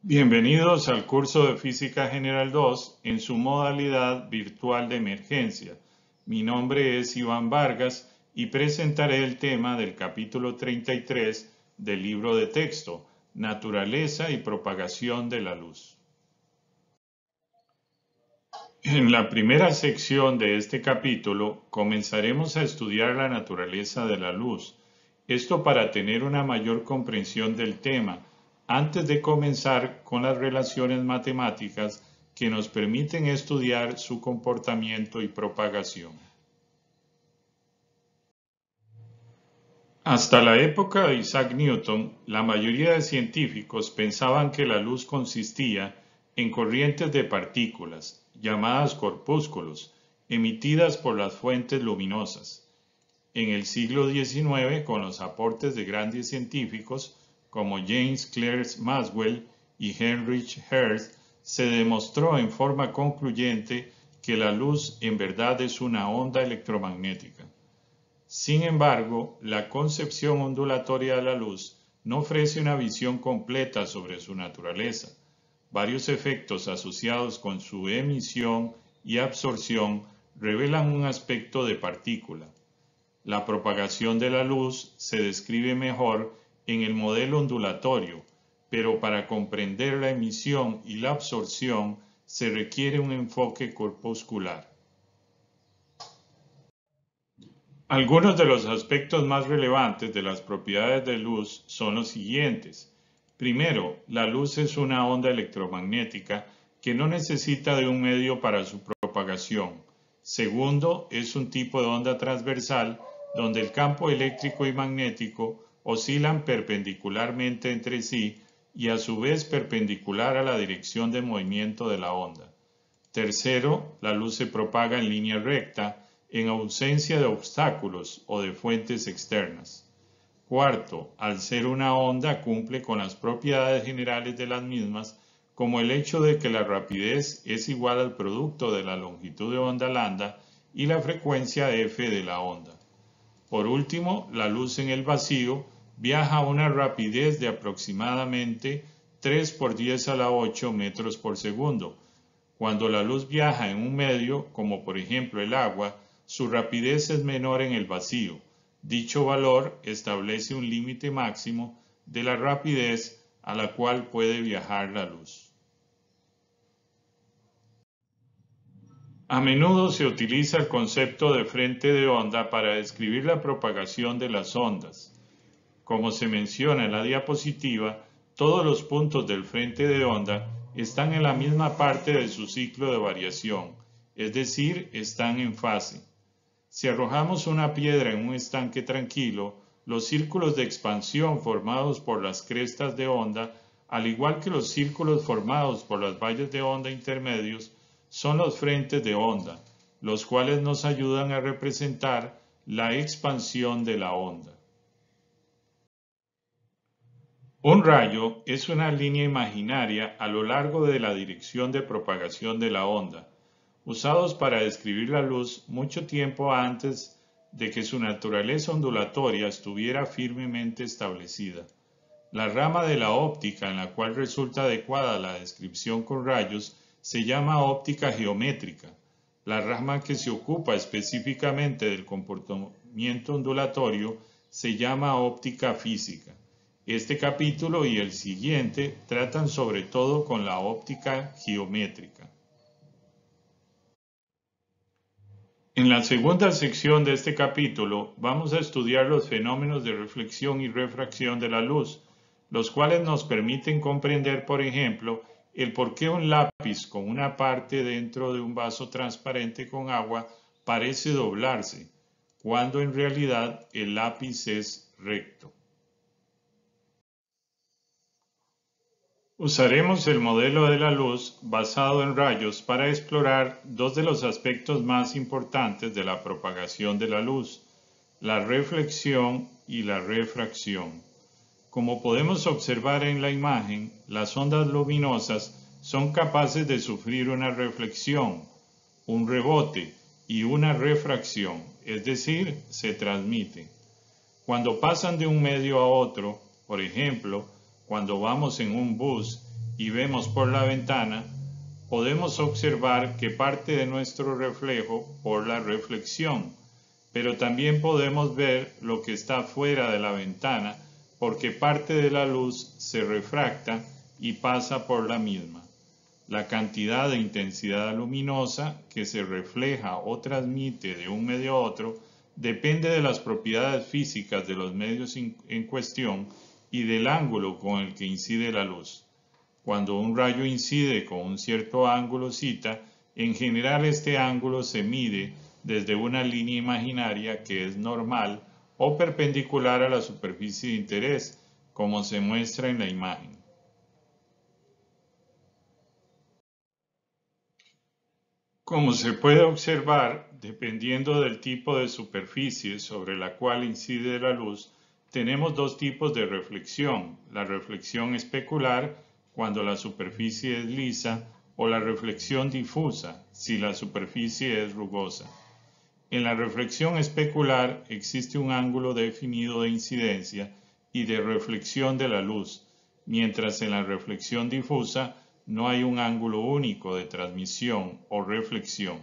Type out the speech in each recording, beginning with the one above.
Bienvenidos al curso de Física General 2 en su modalidad virtual de emergencia. Mi nombre es Iván Vargas y presentaré el tema del capítulo 33 del libro de texto, Naturaleza y propagación de la luz. En la primera sección de este capítulo comenzaremos a estudiar la naturaleza de la luz, esto para tener una mayor comprensión del tema, antes de comenzar con las relaciones matemáticas que nos permiten estudiar su comportamiento y propagación. Hasta la época de Isaac Newton, la mayoría de científicos pensaban que la luz consistía en corrientes de partículas, llamadas corpúsculos, emitidas por las fuentes luminosas. En el siglo XIX, con los aportes de grandes científicos como James Clerk Maxwell y Heinrich Hertz, se demostró en forma concluyente que la luz en verdad es una onda electromagnética. Sin embargo, la concepción ondulatoria de la luz no ofrece una visión completa sobre su naturaleza. Varios efectos asociados con su emisión y absorción revelan un aspecto de partícula. La propagación de la luz se describe mejor en el modelo ondulatorio, pero para comprender la emisión y la absorción se requiere un enfoque corpuscular. Algunos de los aspectos más relevantes de las propiedades de luz son los siguientes. Primero, la luz es una onda electromagnética que no necesita de un medio para su propagación. Segundo, es un tipo de onda transversal donde el campo eléctrico y magnético oscilan perpendicularmente entre sí y a su vez perpendicular a la dirección de movimiento de la onda. Tercero, la luz se propaga en línea recta en ausencia de obstáculos o de fuentes externas. Cuarto, al ser una onda cumple con las propiedades generales de las mismas, como el hecho de que la rapidez es igual al producto de la longitud de onda lambda y la frecuencia f de la onda. Por último, la luz en el vacío viaja a una rapidez de aproximadamente 3 por 10 a la 8 metros por segundo. Cuando la luz viaja en un medio, como por ejemplo el agua, su rapidez es menor en el vacío. Dicho valor establece un límite máximo de la rapidez a la cual puede viajar la luz. A menudo se utiliza el concepto de frente de onda para describir la propagación de las ondas. Como se menciona en la diapositiva, todos los puntos del frente de onda están en la misma parte de su ciclo de variación, es decir, están en fase. Si arrojamos una piedra en un estanque tranquilo, los círculos de expansión formados por las crestas de onda, al igual que los círculos formados por las valles de onda intermedios, son los frentes de onda, los cuales nos ayudan a representar la expansión de la onda. Un rayo es una línea imaginaria a lo largo de la dirección de propagación de la onda, usados para describir la luz mucho tiempo antes de que su naturaleza ondulatoria estuviera firmemente establecida. La rama de la óptica en la cual resulta adecuada la descripción con rayos se llama óptica geométrica. La rama que se ocupa específicamente del comportamiento ondulatorio se llama óptica física. Este capítulo y el siguiente tratan sobre todo con la óptica geométrica. En la segunda sección de este capítulo vamos a estudiar los fenómenos de reflexión y refracción de la luz, los cuales nos permiten comprender, por ejemplo, el por qué un lápiz con una parte dentro de un vaso transparente con agua parece doblarse, cuando en realidad el lápiz es recto. Usaremos el modelo de la luz basado en rayos para explorar dos de los aspectos más importantes de la propagación de la luz, la reflexión y la refracción. Como podemos observar en la imagen, las ondas luminosas son capaces de sufrir una reflexión, un rebote y una refracción, es decir, se transmiten. Cuando pasan de un medio a otro, por ejemplo, cuando vamos en un bus, y vemos por la ventana, podemos observar que parte de nuestro reflejo por la reflexión, pero también podemos ver lo que está fuera de la ventana porque parte de la luz se refracta y pasa por la misma. La cantidad de intensidad luminosa que se refleja o transmite de un medio a otro depende de las propiedades físicas de los medios en cuestión y del ángulo con el que incide la luz. Cuando un rayo incide con un cierto ángulo θ, en general este ángulo se mide desde una línea imaginaria que es normal o perpendicular a la superficie de interés, como se muestra en la imagen. Como se puede observar, dependiendo del tipo de superficie sobre la cual incide la luz, tenemos dos tipos de reflexión: la reflexión especular, cuando la superficie es lisa, o la reflexión difusa, si la superficie es rugosa. En la reflexión especular existe un ángulo definido de incidencia y de reflexión de la luz, mientras en la reflexión difusa no hay un ángulo único de transmisión o reflexión.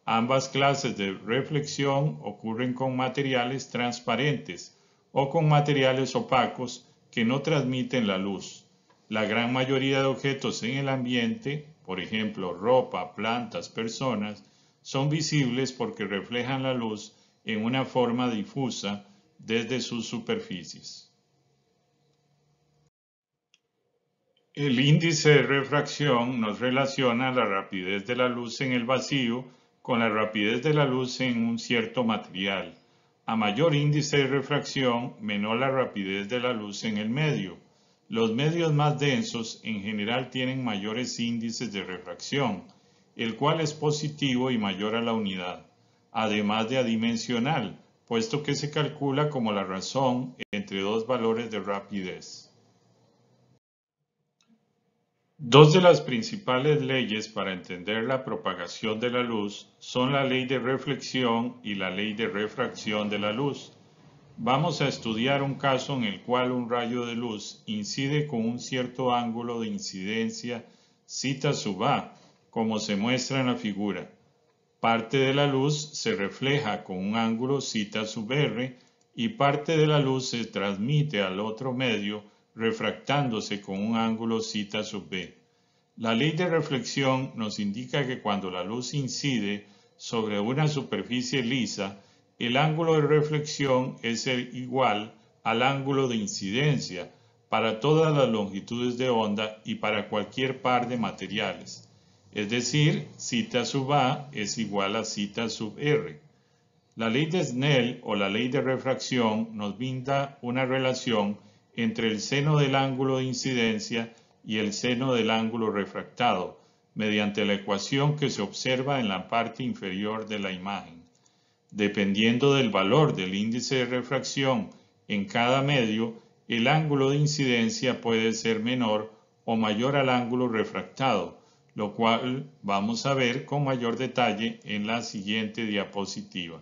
Ambas clases de reflexión ocurren con materiales transparentes o con materiales opacos que no transmiten la luz. La gran mayoría de objetos en el ambiente, por ejemplo, ropa, plantas, personas, son visibles porque reflejan la luz en una forma difusa desde sus superficies. El índice de refracción nos relaciona la rapidez de la luz en el vacío con la rapidez de la luz en un cierto material. A mayor índice de refracción, menor la rapidez de la luz en el medio. Los medios más densos en general tienen mayores índices de refracción, el cual es positivo y mayor a la unidad, además de adimensional, puesto que se calcula como la razón entre dos valores de rapidez. Dos de las principales leyes para entender la propagación de la luz son la ley de reflexión y la ley de refracción de la luz. Vamos a estudiar un caso en el cual un rayo de luz incide con un cierto ángulo de incidencia θ sub a, como se muestra en la figura. Parte de la luz se refleja con un ángulo θ sub r y parte de la luz se transmite al otro medio refractándose con un ángulo θ sub b. La ley de reflexión nos indica que cuando la luz incide sobre una superficie lisa, el ángulo de reflexión es igual al ángulo de incidencia para todas las longitudes de onda y para cualquier par de materiales. Es decir, θ sub a es igual a θ sub r. La ley de Snell o la ley de refracción nos brinda una relación entre el seno del ángulo de incidencia y el seno del ángulo refractado, mediante la ecuación que se observa en la parte inferior de la imagen. Dependiendo del valor del índice de refracción en cada medio, el ángulo de incidencia puede ser menor o mayor al ángulo refractado, lo cual vamos a ver con mayor detalle en la siguiente diapositiva.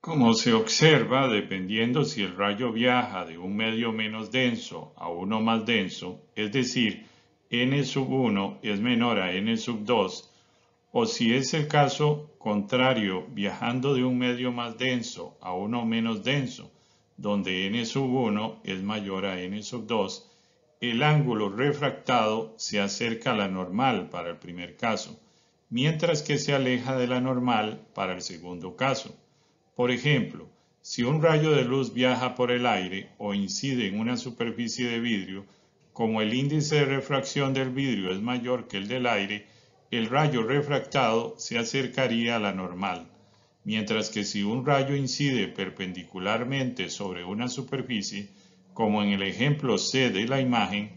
Como se observa, dependiendo si el rayo viaja de un medio menos denso a uno más denso, es decir, n sub 1 es menor a n sub 2, o si es el caso contrario, viajando de un medio más denso a uno menos denso, donde n sub 1 es mayor a n sub 2, el ángulo refractado se acerca a la normal para el primer caso, mientras que se aleja de la normal para el segundo caso. Por ejemplo, si un rayo de luz viaja por el aire o incide en una superficie de vidrio, como el índice de refracción del vidrio es mayor que el del aire, el rayo refractado se acercaría a la normal, mientras que si un rayo incide perpendicularmente sobre una superficie, como en el ejemplo C de la imagen,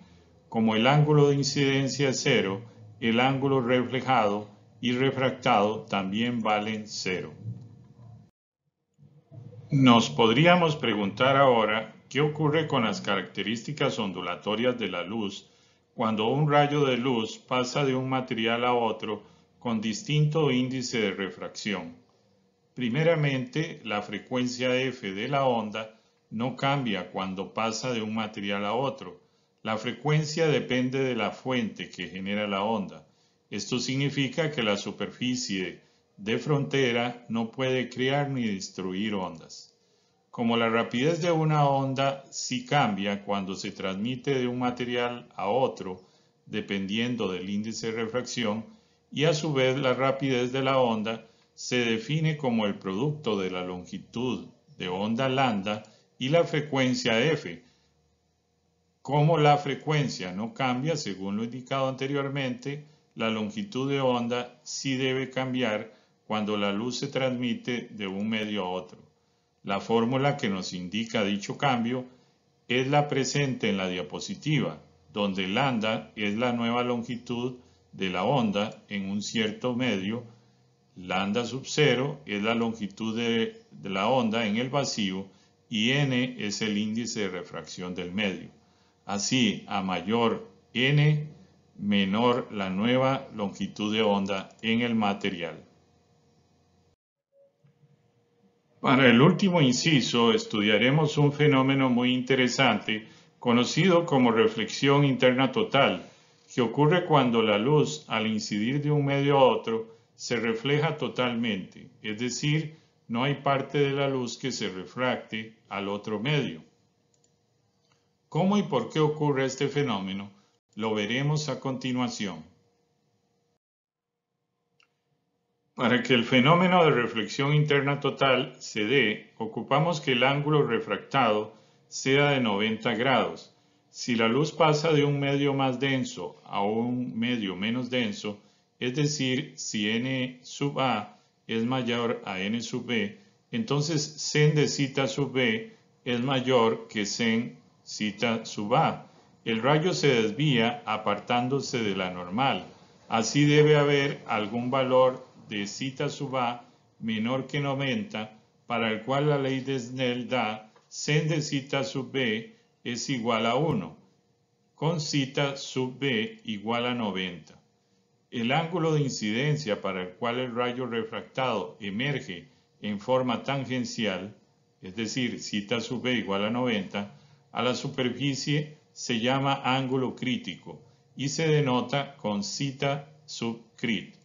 como el ángulo de incidencia es cero, el ángulo reflejado y refractado también valen cero. Nos podríamos preguntar ahora qué ocurre con las características ondulatorias de la luz cuando un rayo de luz pasa de un material a otro con distinto índice de refracción. Primeramente, la frecuencia f de la onda no cambia cuando pasa de un material a otro. La frecuencia depende de la fuente que genera la onda. Esto significa que la superficie de frontera no puede crear ni destruir ondas. Como la rapidez de una onda sí cambia cuando se transmite de un material a otro, dependiendo del índice de refracción, y a su vez la rapidez de la onda se define como el producto de la longitud de onda lambda y la frecuencia f. Como la frecuencia no cambia según lo indicado anteriormente, la longitud de onda sí debe cambiar cuando la luz se transmite de un medio a otro. La fórmula que nos indica dicho cambio es la presente en la diapositiva, donde lambda es la nueva longitud de la onda en un cierto medio, lambda sub 0 es la longitud de la onda en el vacío y n es el índice de refracción del medio. Así, a mayor n, menor la nueva longitud de onda en el material. Para el último inciso, estudiaremos un fenómeno muy interesante conocido como reflexión interna total, que ocurre cuando la luz, al incidir de un medio a otro, se refleja totalmente, es decir, no hay parte de la luz que se refracte al otro medio. ¿Cómo y por qué ocurre este fenómeno? Lo veremos a continuación. Para que el fenómeno de reflexión interna total se dé, ocupamos que el ángulo refractado sea de 90 grados. Si la luz pasa de un medio más denso a un medio menos denso, es decir, si n sub a es mayor a n sub b, entonces sen de zeta sub b es mayor que sen zeta sub a. El rayo se desvía apartándose de la normal. Así debe haber algún valor de zeta sub a menor que 90, para el cual la ley de Snell da sen de zeta sub b es igual a 1, con zeta sub b igual a 90. El ángulo de incidencia para el cual el rayo refractado emerge en forma tangencial, es decir, zeta sub b igual a 90, a la superficie se llama ángulo crítico y se denota con zeta sub crit.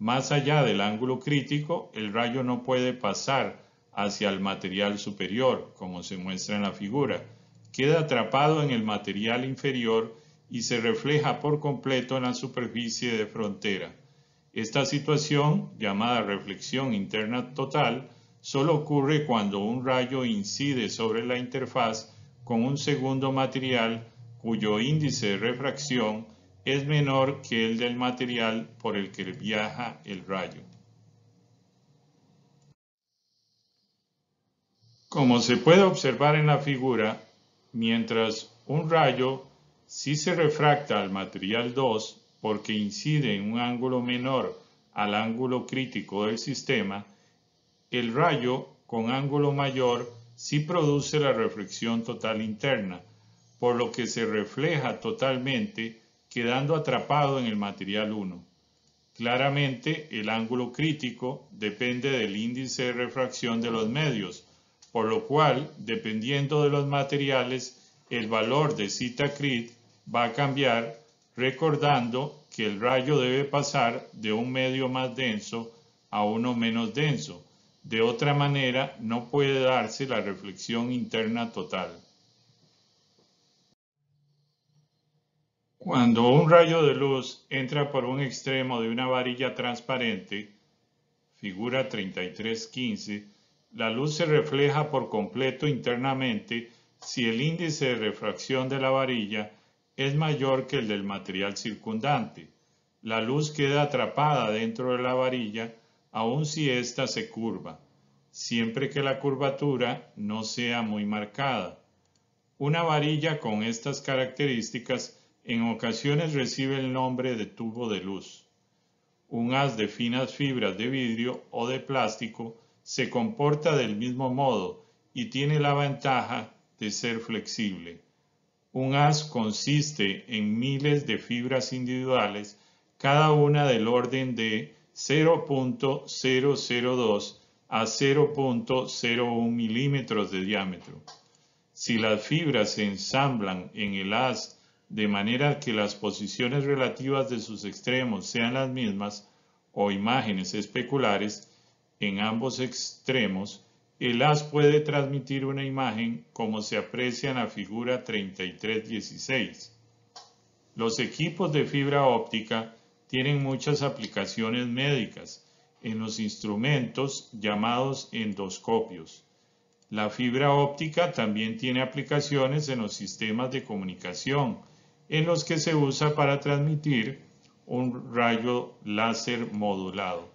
Más allá del ángulo crítico, el rayo no puede pasar hacia el material superior, como se muestra en la figura. Queda atrapado en el material inferior y se refleja por completo en la superficie de frontera. Esta situación, llamada reflexión interna total, solo ocurre cuando un rayo incide sobre la interfaz con un segundo material cuyo índice de refracción es menor que el del material por el que viaja el rayo. Como se puede observar en la figura, mientras un rayo sí se refracta al material 2 porque incide en un ángulo menor al ángulo crítico del sistema, el rayo con ángulo mayor sí produce la reflexión total interna, por lo que se refleja totalmente quedando atrapado en el material 1. Claramente, el ángulo crítico depende del índice de refracción de los medios, por lo cual, dependiendo de los materiales, el valor de zeta crit va a cambiar, recordando que el rayo debe pasar de un medio más denso a uno menos denso. De otra manera, no puede darse la reflexión interna total. Cuando un rayo de luz entra por un extremo de una varilla transparente, figura 3315, la luz se refleja por completo internamente si el índice de refracción de la varilla es mayor que el del material circundante. La luz queda atrapada dentro de la varilla, aun si ésta se curva, siempre que la curvatura no sea muy marcada. Una varilla con estas características en ocasiones recibe el nombre de tubo de luz. Un haz de finas fibras de vidrio o de plástico se comporta del mismo modo y tiene la ventaja de ser flexible. Un haz consiste en miles de fibras individuales, cada una del orden de 0.002 a 0.01 milímetros de diámetro. Si las fibras se ensamblan en el haz de manera que las posiciones relativas de sus extremos sean las mismas, o imágenes especulares en ambos extremos, el haz puede transmitir una imagen como se aprecia en la figura 3316. Los equipos de fibra óptica tienen muchas aplicaciones médicas en los instrumentos llamados endoscopios. La fibra óptica también tiene aplicaciones en los sistemas de comunicación, en los que se usa para transmitir un rayo láser modulado.